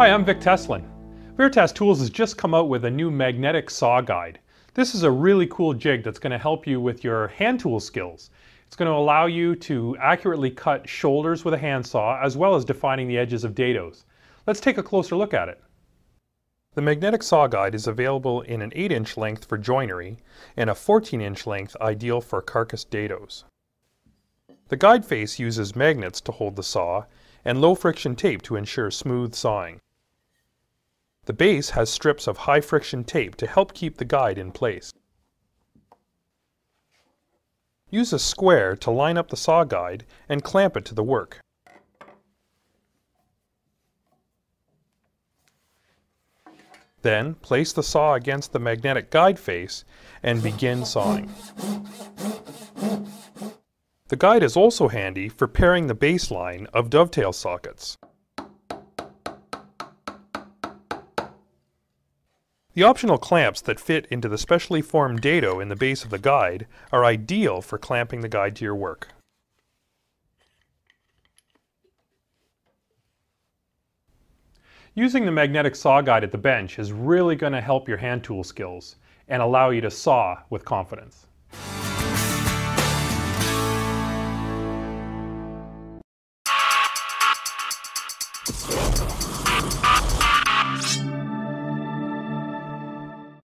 Hi, I'm Vic Teslin. Veritas Tools has just come out with a new magnetic saw guide. This is a really cool jig that's going to help you with your hand tool skills. It's going to allow you to accurately cut shoulders with a handsaw as well as defining the edges of dadoes. Let's take a closer look at it. The magnetic saw guide is available in an 8-inch length for joinery and a 14-inch length ideal for carcass dadoes. The guide face uses magnets to hold the saw and low friction tape to ensure smooth sawing. The base has strips of high friction tape to help keep the guide in place. Use a square to line up the saw guide and clamp it to the work. Then place the saw against the magnetic guide face and begin sawing. The guide is also handy for pairing the baseline of dovetail sockets. The optional clamps that fit into the specially formed dado in the base of the guide are ideal for clamping the guide to your work. Using the magnetic saw guide at the bench is really going to help your hand tool skills and allow you to saw with confidence.